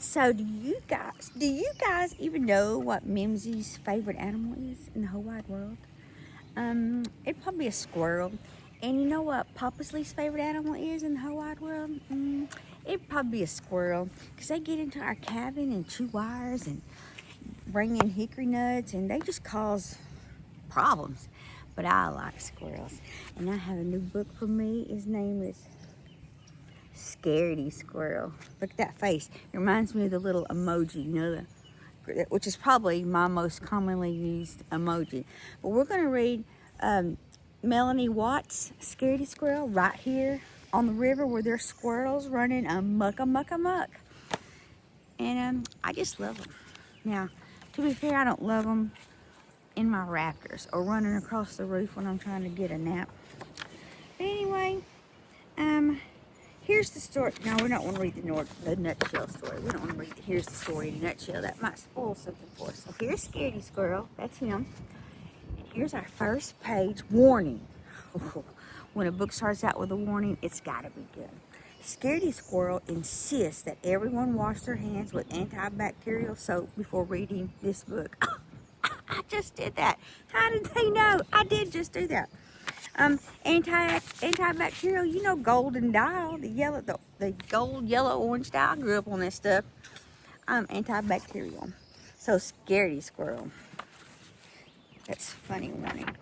So do you guys even know what Mimzie's favorite animal is in the whole wide world? It'd probably be a squirrel. And you know what Papa's least favorite animal is in the whole wide world? It'd probably be a squirrel. Because they get into our cabin and chew wires and bring in hickory nuts, and they just cause problems. But I like squirrels. And I have a new book for me. His name is SCAREDY SQUIRREL. Look at that face. It reminds me of the little emoji, you know, which is probably my most commonly used emoji. But we're going to read Melanie Watt's SCAREDY SQUIRREL right here on the river where there's squirrels running amuck. And I just love them. Now, to be fair, I don't love them in my rafters or running across the roof when I'm trying to get a nap. But anyway, here's the story. Now, we don't want to read the nutshell story. We don't want to read here's the story in a nutshell. That might spoil something for us. So here's SCAREDY SQUIRREL. That's him. And here's our first page warning. When a book starts out with a warning, it's got to be good. SCAREDY SQUIRREL insists that everyone wash their hands with antibacterial soap before reading this book. I just did that. How did they know? I did just do that. Antibacterial, you know, golden dial, the gold, yellow, orange dial. I grew up on this stuff. Antibacterial. So SCAREDY SQUIRREL. That's funny warning.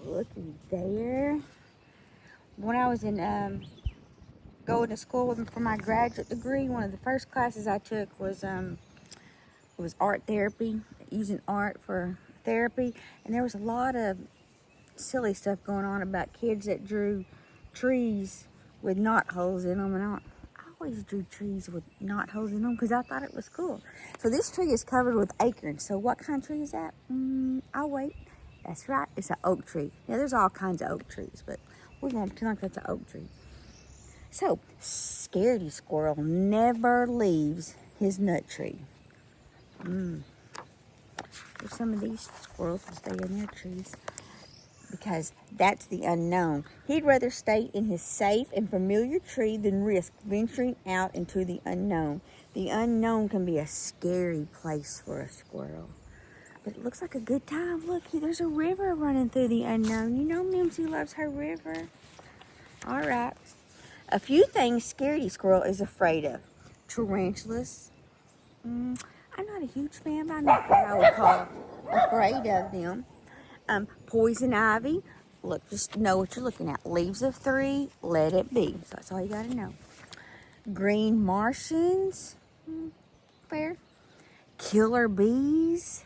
Looky there. When I was in going to school for my graduate degree, one of the first classes I took was art therapy, using art for therapy, and there was a lot of silly stuff going on about kids that drew trees with knot holes in them, and I always drew trees with knot holes in them because I thought it was cool. So this tree is covered with acorns. So what kind of tree is that? I'll wait. That's right, it's an oak tree. Now there's all kinds of oak trees, but we're going to pretend like that's an oak tree. So SCAREDY SQUIRREL never leaves his nut tree. Some of these squirrels will stay in their trees because that's the unknown. He'd rather stay in his safe and familiar tree than risk venturing out into the unknown. The unknown can be a scary place for a squirrel. But it looks like a good time. Look, there's a river running through the unknown. You know Mimzie loves her river. All right. A few things SCAREDY SQUIRREL is afraid of. Tarantulas. I'm not a huge fan, but I'm not what I would call afraid of them. Poison ivy. Look, just know what you're looking at. Leaves of 3, let it be. So that's all you got to know. Green Martians. Fair. Killer bees.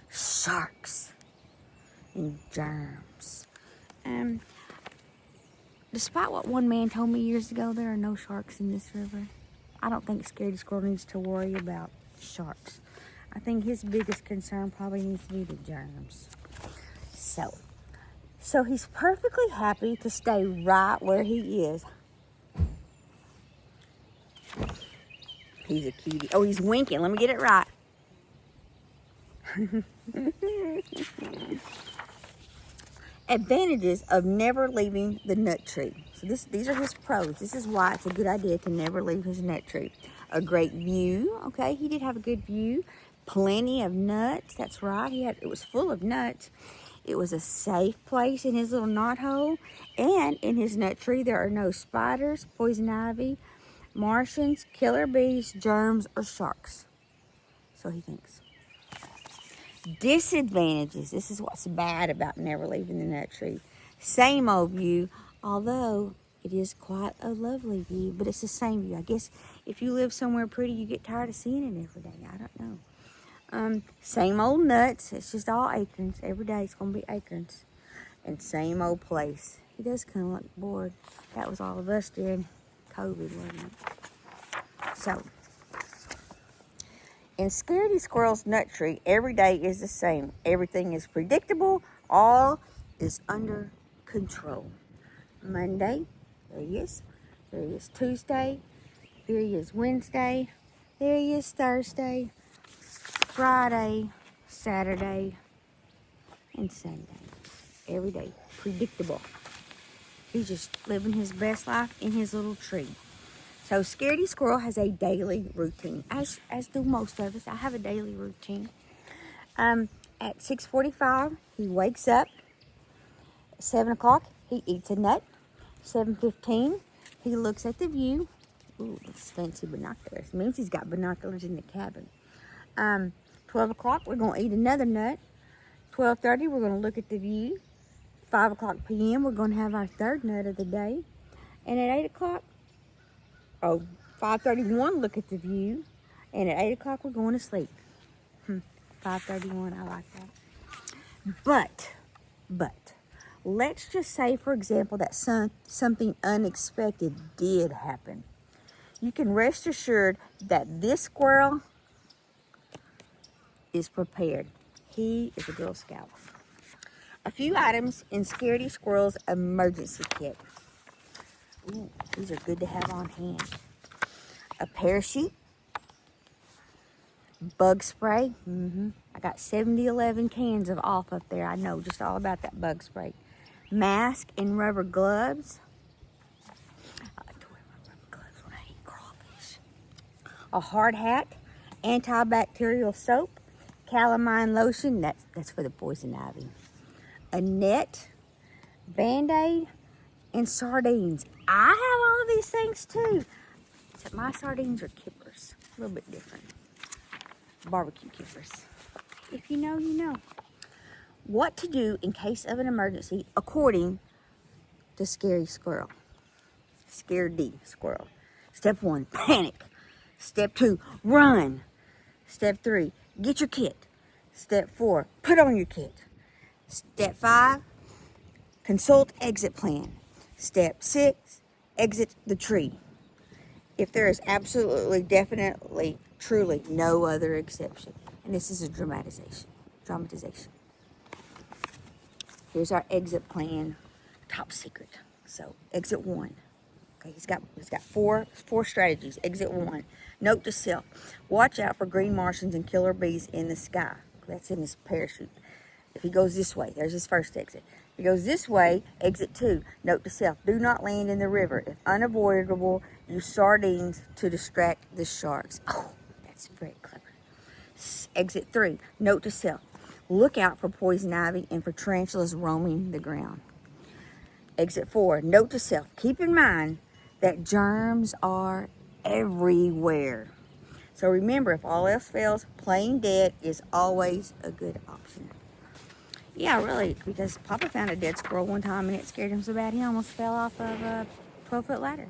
Sharks. And germs. Despite what one man told me years ago, there are no sharks in this river. I don't think SCAREDY SQUIRREL needs to worry about sharks. I think his biggest concern probably needs to be the germs. So he's perfectly happy to stay right where he is. He's a cutie. Oh, he's winking. Let me get it right. Advantages of never leaving the nut tree. So these are his pros. This is why it's a good idea to never leave his nut tree. A great view. Okay, he did have a good view. Plenty of nuts. That's right. It was full of nuts. It was a safe place in his little knot hole. And in his nut tree, there are no spiders, poison ivy, Martians, killer bees, germs, or sharks. So he thinks. Disadvantages. This is what's bad about never leaving the nut tree. Same old view, although it is quite a lovely view, but it's the same view. I guess if you live somewhere pretty, you get tired of seeing it every day. I don't know. Same old nuts. It's just all acorns. Every day it's going to be acorns. And same old place. He does kind of look bored. That was all of us during COVID, wasn't it? So, in SCAREDY SQUIRREL's nut tree, every day is the same. Everything is predictable. All is under control. Monday, there he is. There he is Tuesday. There he is Wednesday. There he is Thursday. Friday, Saturday, and Sunday. Every day. Predictable. He's just living his best life in his little tree. So Scaredy Squirrel has a daily routine, as do most of us. I have a daily routine. At 6:45, he wakes up. 7 o'clock, he eats a nut. 7:15, he looks at the view. Ooh, that's fancy binoculars. Mimzie's got binoculars in the cabin. 12 o'clock, we're going to eat another nut. 12:30, we're going to look at the view. 5 o'clock p.m., we're going to have our third nut of the day. And at 8 o'clock, 5:31, look at the view. And at 8 o'clock, we're going to sleep. 5:31, I like that. But, let's just say, for example, that something unexpected did happen. You can rest assured that this squirrel is prepared. He is a Girl Scout. A few items in Scaredy Squirrel's emergency kit. Ooh, these are good to have on hand. A parachute. Bug spray. I got 70-11 cans of off up there. I know just all about that bug spray. Mask and rubber gloves. I like to wear my rubber gloves when I eat crawfish. A hard hat. Antibacterial soap. Calamine lotion. That's for the poison ivy. A net. Band-Aid. And sardines. I have all of these things too. Except my sardines are kippers. A little bit different. Barbecue kippers. If you know, you know. What to do in case of an emergency according to Scaredy Squirrel. Scaredy Squirrel. Step 1, panic. Step 2, run. Step 3, get your kit. Step 4, put on your kit. Step 5, consult exit plan. Step 6, exit the tree. If there is absolutely, definitely, truly no other exception. And this is a dramatization. Here's our exit plan, top secret. So exit 1. Okay, he's got four strategies. Exit 1. Note to self: watch out for green Martians and killer bees in the sky. That's in his parachute. If he goes this way, there's his first exit. If he goes this way, exit 2. Note to self: do not land in the river. If unavoidable, use sardines to distract the sharks. Oh, that's very clever. Exit 3. Note to self: look out for poison ivy and for tarantulas roaming the ground. Exit 4. Note to self: keep in mind that germs are everywhere. So remember, if all else fails, playing dead is always a good option. Yeah, really, because Papa found a dead squirrel one time and it scared him so bad he almost fell off of a 12-foot ladder.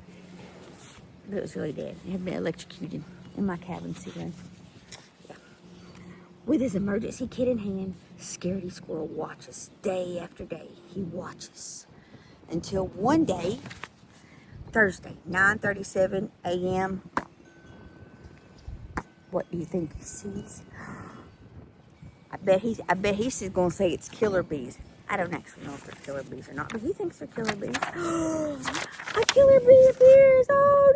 But it was really dead. It had been electrocuted in my cabin ceiling. Yeah. With his emergency kit in hand, Scaredy Squirrel watches day after day. He watches until one day, Thursday, 9:37 a.m. What do you think he sees? I bet he's going to say it's killer bees. I don't actually know if they're killer bees or not, but he thinks they're killer bees. A killer bee appears! Oh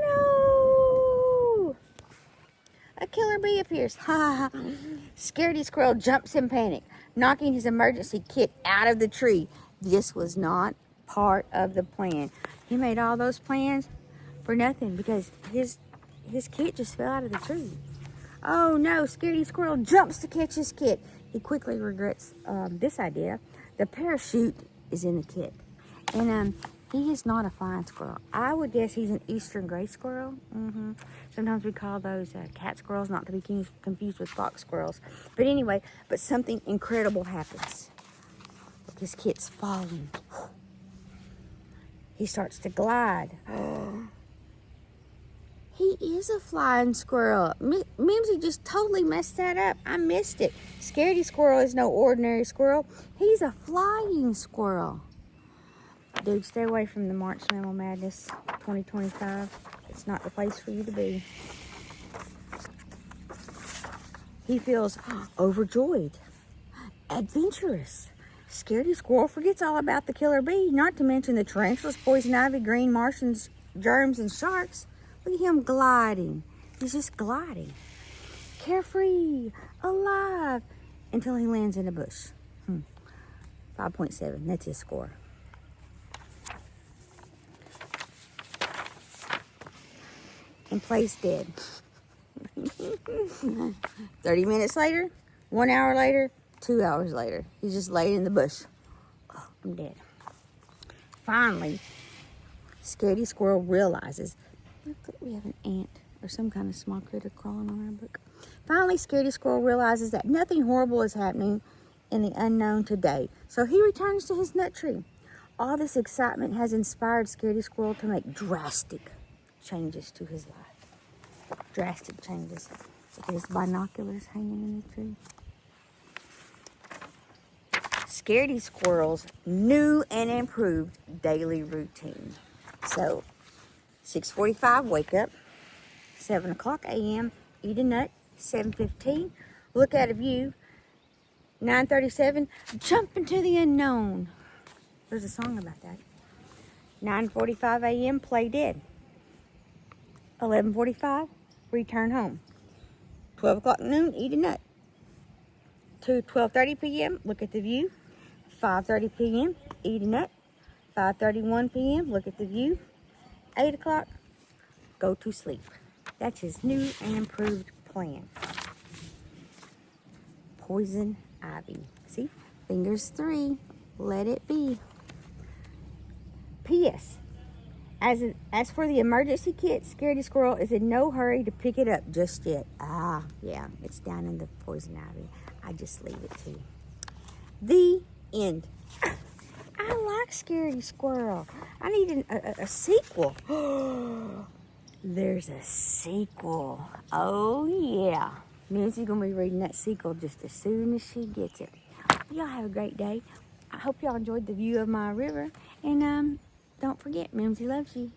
no! A killer bee appears. Ha! Scaredy Squirrel jumps in panic, knocking his emergency kit out of the tree. This was not part of the plan. He made all those plans for nothing because his kit just fell out of the tree. Oh no, Scaredy Squirrel jumps to catch his kit. He quickly regrets this idea. The parachute is in the kit. And he is not a flying squirrel. I would guess he's an eastern gray squirrel. Sometimes we call those cat squirrels, not to be confused with fox squirrels. But anyway, something incredible happens. Look, his kit's falling. He starts to glide. He is a flying squirrel. Mimzie just totally messed that up. I missed it. Scaredy Squirrel is no ordinary squirrel. He's a flying squirrel. Dude, stay away from the March Mammal Madness 2025. It's not the place for you to be. He feels overjoyed, adventurous. Scaredy Squirrel forgets all about the killer bee, not to mention the tarantulas, poison ivy, green Martians, germs, and sharks. Look at him gliding. He's just gliding. Carefree, alive, until he lands in a bush. 5.7, that's his score. and plays dead. 30 minutes later, 1 hour later, 2 hours later, he's just laying in the bush. Oh, I'm dead. Finally, Scaredy Squirrel realizes, look, we have an ant or some kind of small critter crawling on our book. Finally, Scaredy Squirrel realizes that nothing horrible is happening in the unknown today. So he returns to his nut tree. All this excitement has inspired Scaredy Squirrel to make drastic changes to his life. Drastic changes. Look at his binoculars hanging in the tree. Scaredy Squirrel's new and improved daily routine. So, 6:45, wake up. 7 o'clock a.m., eat a nut. 7:15, look at a view. 9:37, jump into the unknown. There's a song about that. 9:45 a.m., play dead. 11:45, return home. 12 o'clock noon, eat a nut. 12:30 p.m., look at the view. 5:30 p.m., eat a nut. 5:31 p.m., look at the view. 8 o'clock, go to sleep. That's his new and improved plan. Poison ivy. See? Fingers 3. Let it be. P.S. As for the emergency kit, Scaredy Squirrel is in no hurry to pick it up just yet. Ah, yeah, it's down in the poison ivy. I just leave it to you. The end. I like Scaredy Squirrel. I need a sequel. There's a sequel. Oh, yeah. Mimzie's going to be reading that sequel just as soon as she gets it. Y'all have a great day. I hope y'all enjoyed the view of my river. And don't forget, Mimzie loves you.